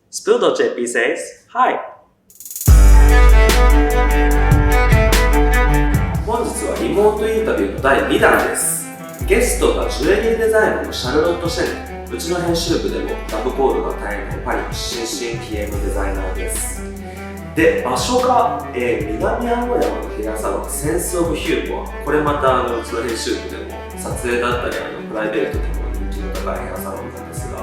Spur.Jp Says Hi。 本日はリモートインタビューの第2弾です。ゲストがジュエリーデザイナーのシャルロット・シェネ、うちの編集部でもラブコールが絶えないパリの新進気鋭のデザイナーです。で、場所が、南青山のヘアサロンセンスオブヒューモア。これまたうちの編集部でも撮影だったりプライベートでも人気の高いヘアサロンなんですが、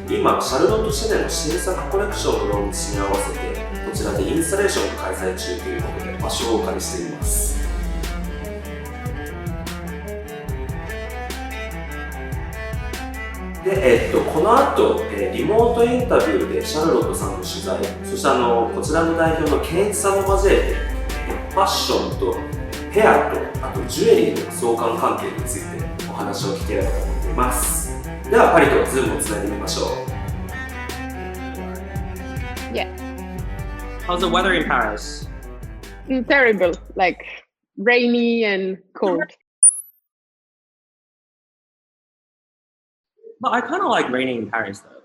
今シャルロット・シェネの新作コレクションのローンチに合わせてこちらでインスタレーションを開催中ということで場所をお借りしています。で、この後、リモートインタビューでシャルロットさんの取材、そしてこちらの代表のケンイチさんも交えてファッションとヘアとあとジュエリーの相関関係についてお話を聞ければと思っています。ではパリとズームをつないでみましょう。Yeah. How's the weather in Paris? Terrible, like rainy and cold. But I kind of like raining in Paris though.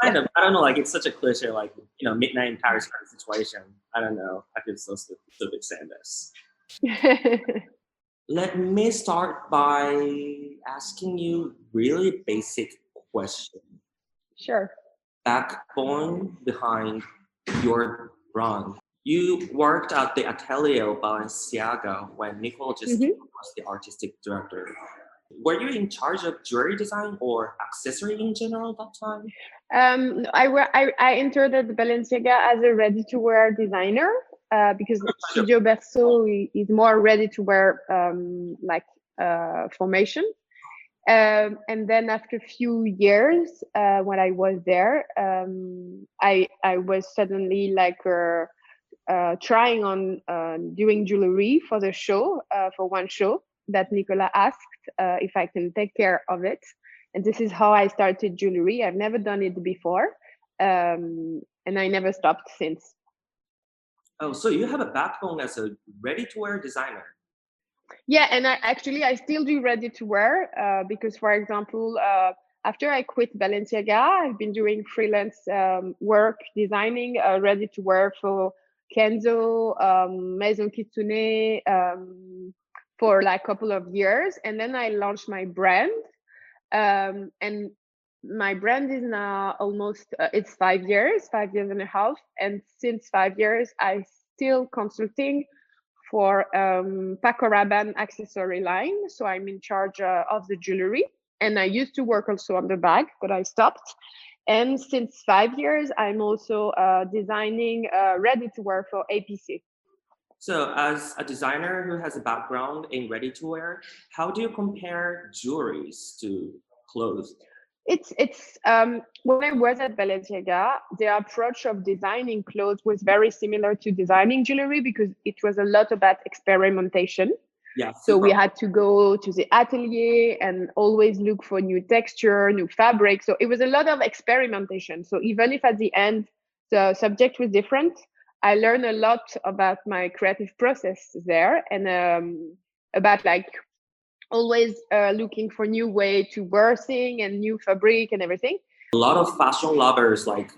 Kind of. I don't know. Like it's such a cliche, like midnight in Paris kind of situation. I don't know. I feel so stupid saying this. Let me start by asking you really basic question. Sure. Backbone behind your brand. You worked at the Atelier Balenciaga when Nicole just was the artistic director. Were you in charge of jewelry design or accessory in general at that time? I entered at Balenciaga as a ready-to-wear designer because Studio Berceau is more ready-to-wear formation. And then after a few years, when I was there, I was suddenly trying on doing jewelry for the show, for one show that Nicolas asked if I can take care of it. And this is how I started jewelry. I've never done it before. And I never stopped since. Oh, so you have a backbone as a ready-to-wear designer. Yeah, and I still do ready-to-wear because, for example, after I quit Balenciaga, I've been doing freelance work designing ready-to-wear for Kenzo, Maison Kitsune, for like a couple of years. And then I launched my brand. And my brand is now almost, it's 5 years and a half. And since 5 years, I still consulting for Paco Rabanne accessory line. So I'm in charge of the jewelry. And I used to work also on the bag, but I stopped. And since 5 years, I'm also designing ready-to-wear for APC. So as a designer who has a background in ready-to-wear, how do you compare jewelries to clothes? It's when I was at Balenciaga, the approach of designing clothes was very similar to designing jewelry because it was a lot about experimentation. Yeah. So we had to go to the atelier and always look for new texture, new fabric. So it was a lot of experimentation. So even if at the end the subject was different, I learned a lot about my creative process there and about always looking for new way to wear things and new fabric and everything. A lot of fashion lovers like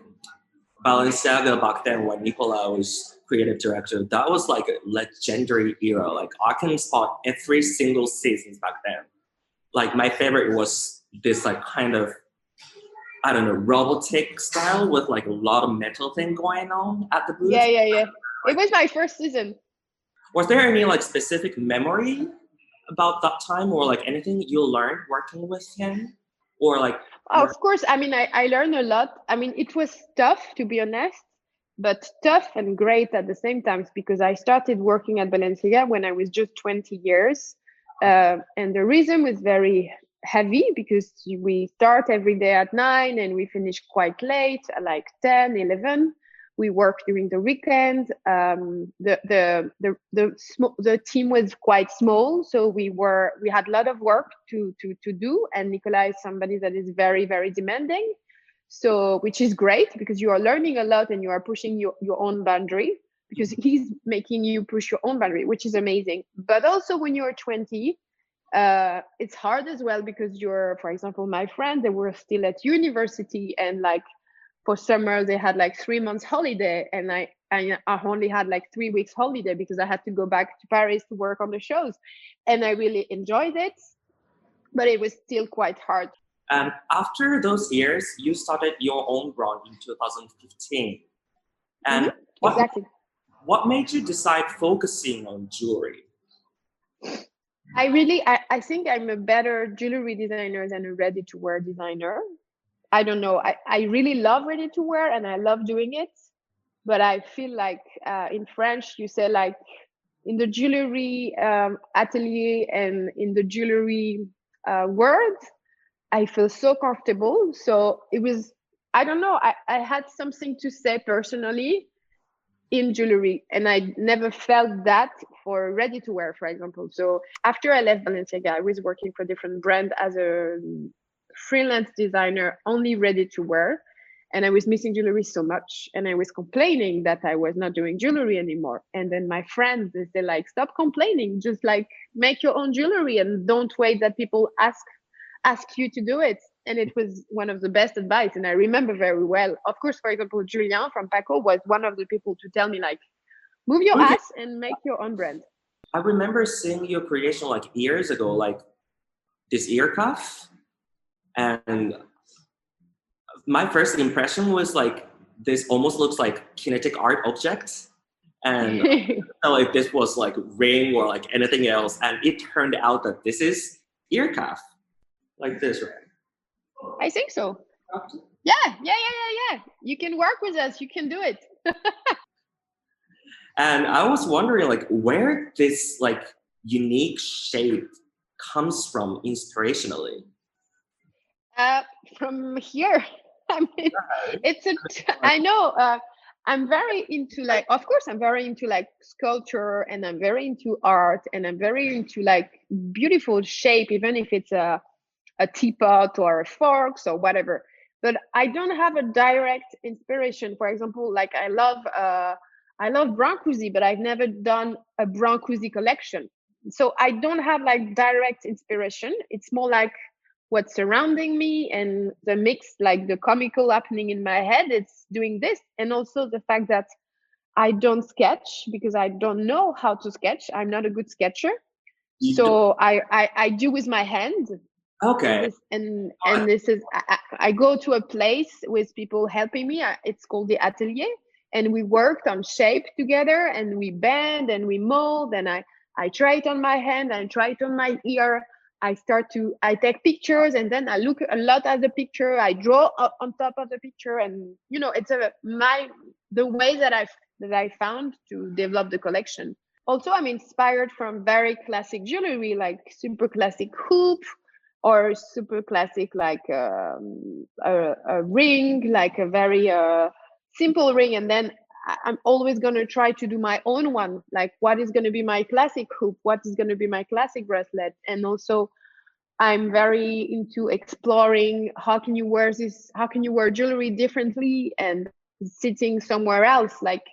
Balenciaga back then when Nicolas was creative director, that was like a legendary era. Like I can spot every single season back then. Like my favorite was this kind of, I don't know, robotic style with a lot of metal thing going on at the booth. Yeah. It was my first season. Was there any specific memory about that time or anything you learned working with him or of course, I learned a lot. It was tough, to be honest, but tough and great at the same time because I started working at Balenciaga when I was just 20 years and the reason was very heavy because we start every day at 9 and we finish quite late, 10, 11. We work during the weekend. The team was quite small, so we had a lot of work to do. And Nicolas is somebody that is very, very demanding. So, which is great because you are learning a lot and you are pushing your own boundary because he's making you push your own boundary, which is amazing. But also when you're 20, it's hard as well because for example, my friends, they were still at university and for summer they had like 3 months holiday, and I only had like 3 weeks holiday because I had to go back to Paris to work on the shows, and I really enjoyed it, but it was still quite hard. And after those years, you started your own brand in 2015. And Exactly. What made you decide focusing on jewelry? I think I'm a better jewelry designer than a ready-to-wear designer. I don't know. I really love ready-to-wear and I love doing it. But I feel like in French, you say like in the jewelry atelier and in the jewelry world, I feel so comfortable. So it was, I don't know, I had something to say personally in jewelry, and I never felt that for ready to wear, for example. So after I left Balenciaga, I was working for different brands as a freelance designer, only ready to wear. And I was missing jewelry so much. And I was complaining that I was not doing jewelry anymore. And then my friends, they say like, stop complaining, just like make your own jewelry and don't wait that people ask you to do it. And it was one of the best advice. And I remember very well. Of course, for example, Julien from Paco was one of the people to tell me like, move your ass and make your own brand. I remember seeing your creation like years ago, like this ear cuff. And my first impression was like, this almost looks like kinetic art object. And I felt like this was like ring or like anything else. And it turned out that this is ear cuff. Like this, right? I think so. Yeah. You can work with us. You can do it. And I was wondering like where this like unique shape comes from inspirationally. From here. I mean, I know, I'm very into like, of course, I'm very into like sculpture, and I'm very into art, and I'm very into like beautiful shape, even if it's a teapot or a fork or whatever. But I don't have a direct inspiration. For example, like I love Brancusi, but I've never done a Brancusi collection. So I don't have like direct inspiration. It's more like what's surrounding me and the mix, like the comical happening in my head, it's doing this. And also the fact that I don't sketch because I don't know how to sketch. I'm not a good sketcher. So I do with my hand. Okay. And this is, I go to a place with people helping me. It's called the atelier. And we worked on shape together, and we bend and we mold, and I try it on my hand, I try it on my ear. I take pictures, and then I look a lot at the picture. I draw on top of the picture, and you know, it's the way that I found to develop the collection. Also, I'm inspired from very classic jewelry, like super classic hoop, or super classic like a ring, like a very simple ring, and then I'm always going to try to do my own one, like what is going to be my classic hoop, what is going to be my classic bracelet. And also I'm very into exploring how can you wear jewelry differently and sitting somewhere else. Like,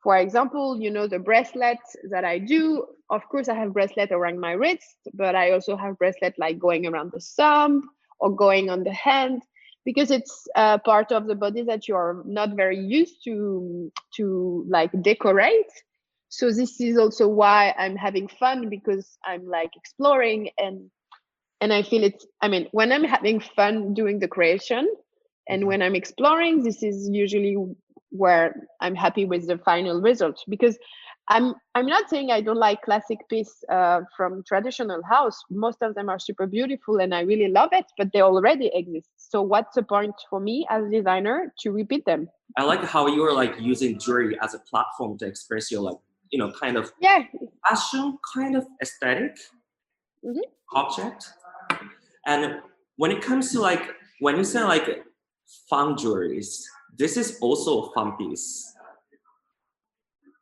for example, you know, the bracelets that I do, of course I have bracelet around my wrist, but I also have bracelet like going around the thumb or going on the hand, because it's part of the body that you're not very used to like decorate. So this is also why I'm having fun, because I'm like exploring, and I feel when I'm having fun doing the creation and when I'm exploring, this is usually where I'm happy with the final result. Because I'm not saying I don't like classic piece from traditional house. Most of them are super beautiful and I really love it, but they already exist. So what's the point for me as a designer to repeat them? I like how you are like using jewelry as a platform to express your like, you know, kind of fashion, kind of aesthetic object. And when it comes to like, when you say like fun jewelries, this is also a fun piece.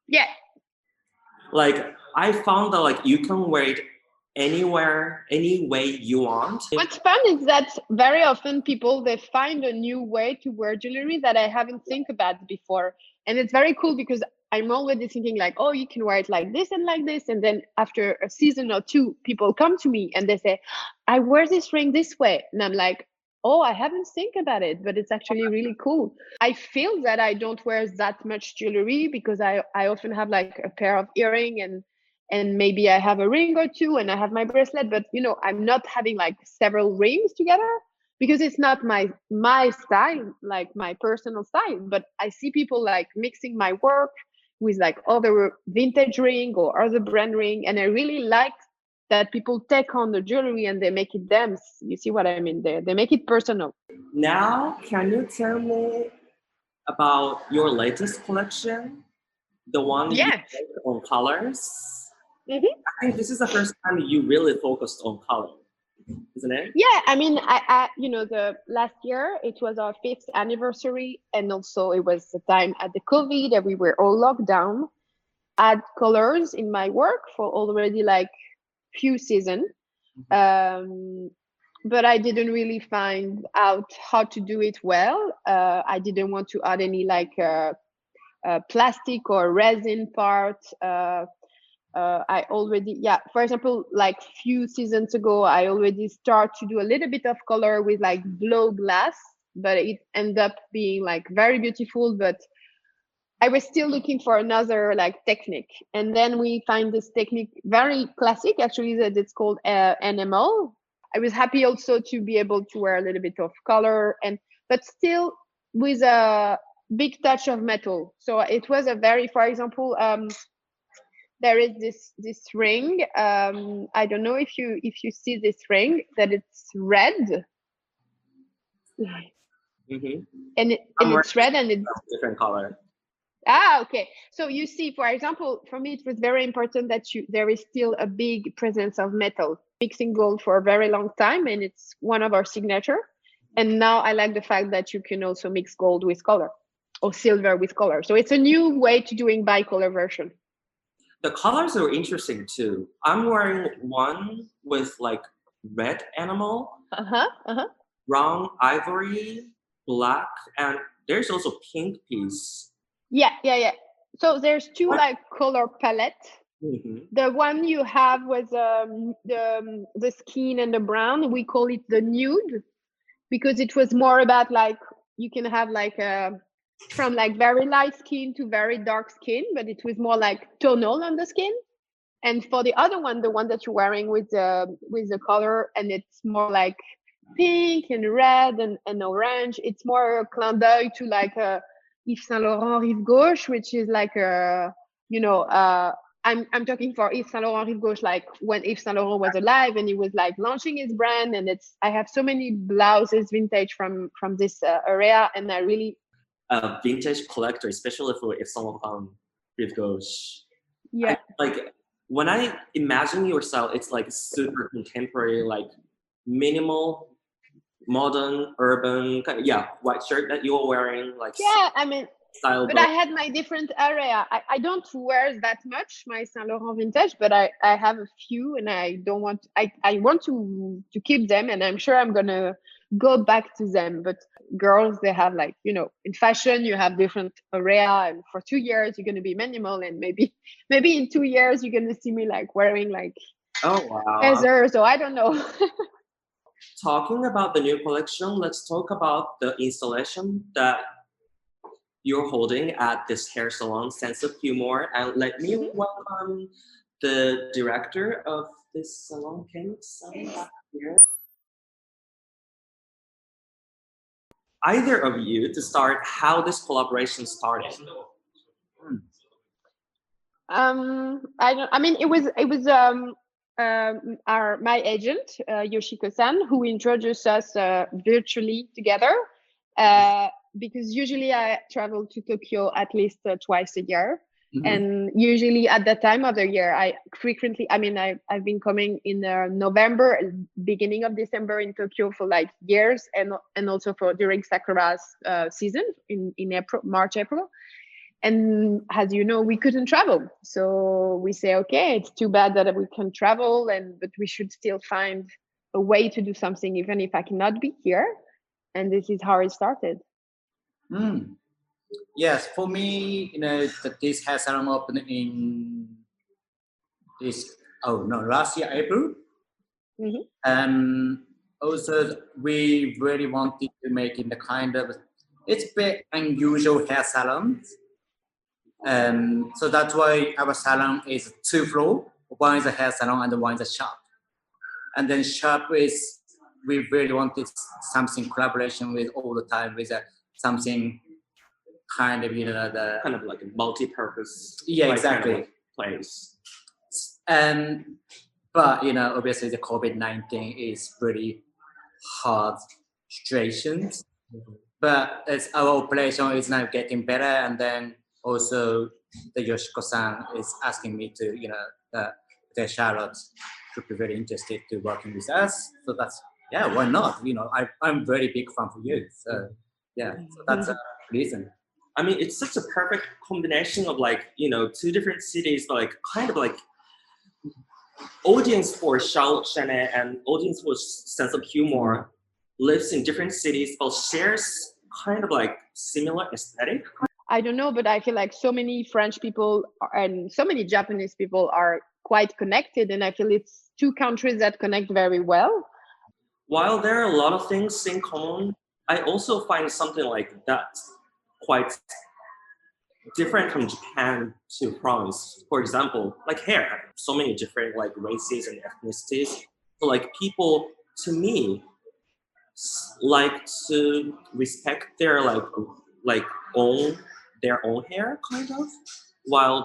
Yeah. Like I found that like you can wear it anywhere, any way you want. What's fun is that very often people, they find a new way to wear jewelry that I haven't think about before. And it's very cool because I'm already thinking like, oh, you can wear it like this and like this. And then after a season or two, people come to me and they say, I wear this ring this way. And I'm like, Oh, I haven't think about it, but it's actually really cool. I feel that I don't wear that much jewelry because I often have like a pair of earring and maybe I have a ring or two and I have my bracelet, but you know, I'm not having like several rings together because it's not my style, like my personal style. But I see people like mixing my work with like other vintage ring or other brand ring, and I really like that people take on the jewelry and they make it them. You see what I mean? They make it personal. Now, can you tell me about your latest collection? The one you Yeah. make on colors? Mhm. I think this is the first time you really focused on color, isn't it? Yeah, I mean, I you know, the last year it was our 5th anniversary, and also it was the time at the COVID that we were all locked down. I had colors in my work for already like few seasons, but I didn't really find out how to do it well. I didn't want to add any like plastic or resin part. I already, yeah, for example, like few seasons ago, I already start to do a little bit of color with like blow glass, but it ended up being like very beautiful. But I was still looking for another like technique. And then we find this technique very classic, actually, that it's called NML. I was happy also to be able to wear a little bit of color but still with a big touch of metal. So it was a very, for example, there is this ring. I don't know if you see this ring, that it's red. Mm-hmm. And it's red and it's different color. Okay. So you see, for example, for me, it was very important that there is still a big presence of metal. Mixing gold for a very long time, and it's one of our signature. And now I like the fact that you can also mix gold with color or silver with color. So it's a new way to doing bicolor version. The colors are interesting too. I'm wearing one with like red animal, brown ivory, black, and there's also pink piece. Yeah. So there's two like color palette. Mm-hmm. The one you have was the skin and the brown. We call it the nude because it was more about like you can have like from like very light skin to very dark skin, but it was more like tonal on the skin. And for the other one, the one that you're wearing with the color, and it's more like pink and red and orange. It's more a clin d'oeil to like Yves Saint Laurent Rive Gauche, which is like I'm talking for Yves Saint Laurent Rive Gauche, like when Yves Saint Laurent was alive and he was like launching his brand. And I have so many blouses vintage from this area, and I really a vintage collector, especially for Yves Saint Laurent Rive Gauche. Yeah, like when I imagine your style, it's like super contemporary, like minimal, modern, urban, kind of, white shirt that you're wearing, like I mean. Style, but I had my different area. I don't wear that much my Saint Laurent vintage, but I have a few, and I don't want. I want to keep them, and I'm sure I'm gonna go back to them. But girls, they have like in fashion you have different area, and for 2 years you're gonna be minimal, and maybe in 2 years you're gonna see me like wearing like leather. So I don't know. Talking about the new collection, let's talk about the installation that you're holding at this hair salon, Sense of Humor, and let me welcome the director of this salon. Can you sign back here? Either of you to start how this collaboration started. It was my agent Yoshiko-san, who introduced us virtually together. Because usually I travel to Tokyo at least twice a year. Mm-hmm. And usually at that time of the year, I've been coming in November, beginning of December in Tokyo for like years, and also for during Sakura's season in March, April. And as you know, we couldn't travel. So we say, okay, it's too bad that we can't travel, but we should still find a way to do something, even if I cannot be here. And this is how it started. Yes, for me, this hair salon opened in last year April, and Also, we really wanted to make it the kind of, it's a bit unusual hair salon. So that's why our salon is 2 floors. One is a hair salon and one is a shop. And then shop is, we really wanted something collaboration with all the time with something kind of, the Kind of like a multi-purpose. Yeah, like, exactly. Kind of like place. But obviously the COVID-19 is pretty hard situations. But as our operation is now getting better, and then also the Yoshiko-san is asking me to, the Charlotte should be very interested to working with us. So that's, why not? I'm very big fan for you. So so that's a reason. I mean, it's such a perfect combination of like, 2 different cities, like kind of like audience for Charlotte Shene and audience for sense of humor lives in different cities, but shares kind of like similar aesthetic. I don't know, but I feel like so many French people and so many Japanese people are quite connected, and I feel it's 2 countries that connect very well. While there are a lot of things in common, I also find something like that quite different from Japan to France. For example, like hair, so many different like races and ethnicities. So like people, to me, like to respect their like their own hair, kind of, while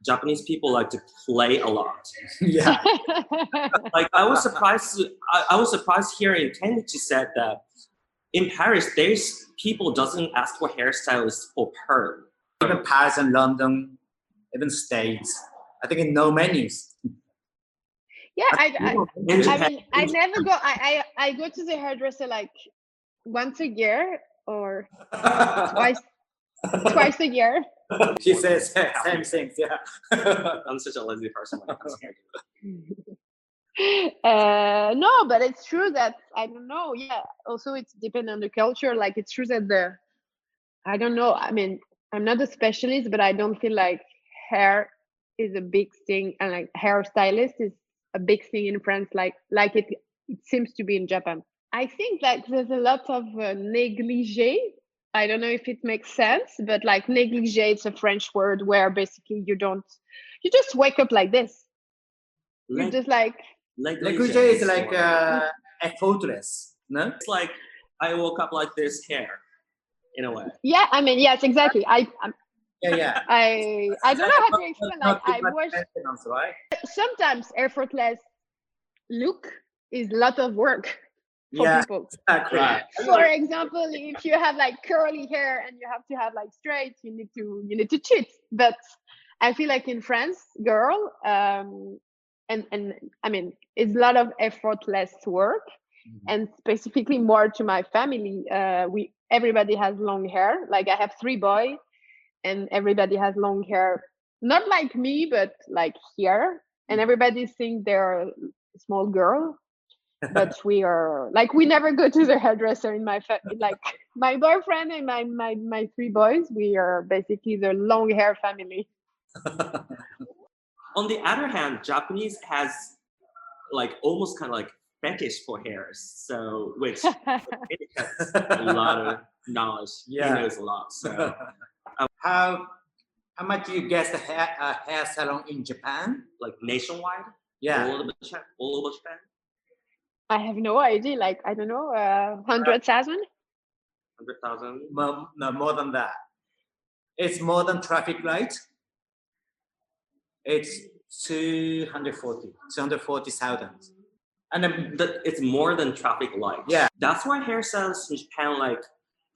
Japanese people like to play a lot. Yeah. Like I was surprised hearing Kenichi said that in Paris, there's people doesn't ask for hairstylists for perm. Even Paris and London, even States. I think in no menus. Yeah, I mean, I never go. I go to the hairdresser like once a year or twice a year. She says same things. Yeah. I'm such a lazy person when it comes to hair. No, but it's true that I don't know. Yeah, also it's dependent on the culture. Like it's true that I don't know. I mean, I'm not a specialist, but I don't feel like hair is a big thing, and like hairstylist is a big thing in France, like it seems to be in Japan. I think like there's a lot of négligé. I don't know if it makes sense, but like négligé, it's a French word where basically you just wake up like this. You just like Négligé is like effortless, no? It's like I woke up like this hair, in a way. Yeah, I mean, yes, exactly. I don't know how to explain. Like I wash. Right? Sometimes effortless look is a lot of work for people. Exactly. Right. For example, if you have like curly hair and you have to have like straight, you need to cheat. But I feel like in France, girl, and I mean, it's a lot of effortless work, and specifically more to my family. Everybody has long hair. Like I have 3 boys, and everybody has long hair. Not like me, but like here. And everybody thinks they're a small girl. But we are like, we never go to the hairdresser in my family. Like my boyfriend and my 3 boys, we are basically the long hair family. On the other hand, Japanese has like almost kind of like fetish for hairs, so which it has a lot of knowledge. Yeah. He knows a lot. So how much do you guess the hair salon in Japan? like nationwide, Yeah. all over Japan. I have no idea. Like I don't know, 100,000. 100,000. No, more than that. It's more than traffic light. It's 240,000. And then it's more than traffic lights. Yeah. That's why hairstylists in Japan like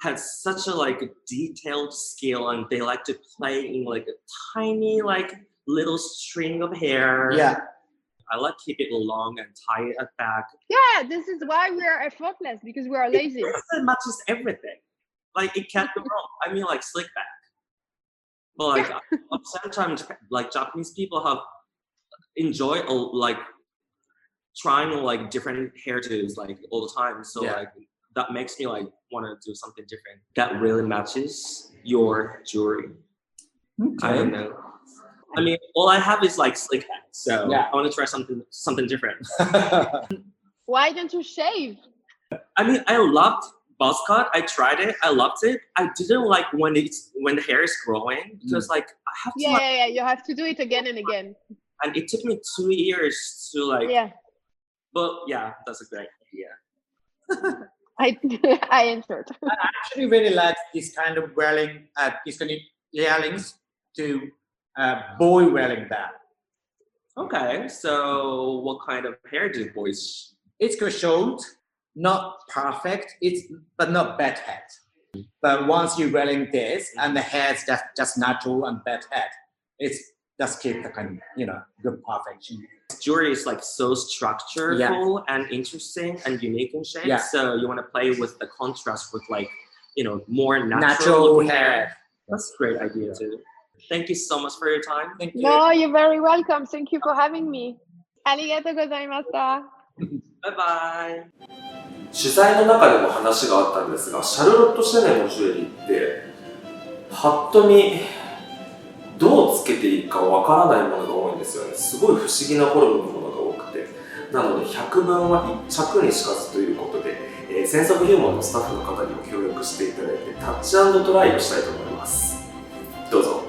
has such a like detailed skill, and they like to play in like a tiny like little string of hair. Yeah. I like keep it long and tie it at back. Yeah, this is why we are effortless, because we are lazy. It matches everything. Like it can't go wrong. I mean, like slick back. But like at the same time, like Japanese people have enjoyed like trying like different hairdos like all the time. So like that makes me like want to do something different that really matches your jewelry. Okay. I don't know. I mean, all I have is like slick back, so I want to try something different. Why don't you shave? I mean, I loved buzz cut. I tried it. I loved it. I didn't like when the hair is growing because like I have to Yeah. You have to do it again and again. and it took me 2 years to like. Yeah, But yeah, that's a great idea. I answered. I actually really like this kind of wearing, this kind of earrings to boy wearing that. Okay, so what kind of hair do boys? It's got short, not perfect, but not bad head. But once you're wearing this and the hair's just natural and bad head, it's just keep the kind of, good perfection. Jewelry is like so structureful and interesting and unique in shape. Yeah. So you want to play with the contrast with like, more Natural looking hair. That's a great idea too. Thank you so much for your time. Thank you. No, you're very welcome. Thank you for having me. ありがとうございました。Bye bye. 取材の中でも話があったんですが、シャルロット・シェネのジュエリーってぱっと見どうつけていいかわからないものが多いんですよね。すごい不思議なフォルムのものが多くて、なので100分は1着にしかずということで、センスオブヒューモアのスタッフの方にも協力していただいてタッチ&トライをしたいと思います。どうぞ。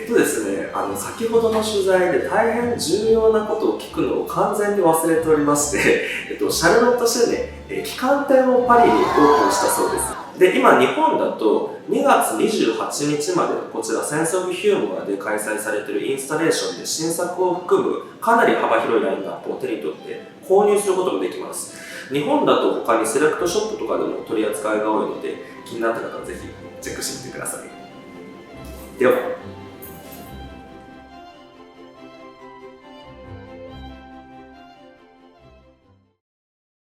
ですね、先ほどの取材で大変重要なことを聞くのを完全に忘れておりまして、シャルロット・シェネ、旗艦店をパリにオープンしたそうです。で、今日本だと2月28日までこちらセンスオブヒューモアで開催されているインスタレーションで新作を含むかなり幅広いラインナップを手に取って購入することができます。日本だと他にセレクトショップとかでも取り扱いが多いので、気になった方はぜひチェックしてみてください。では。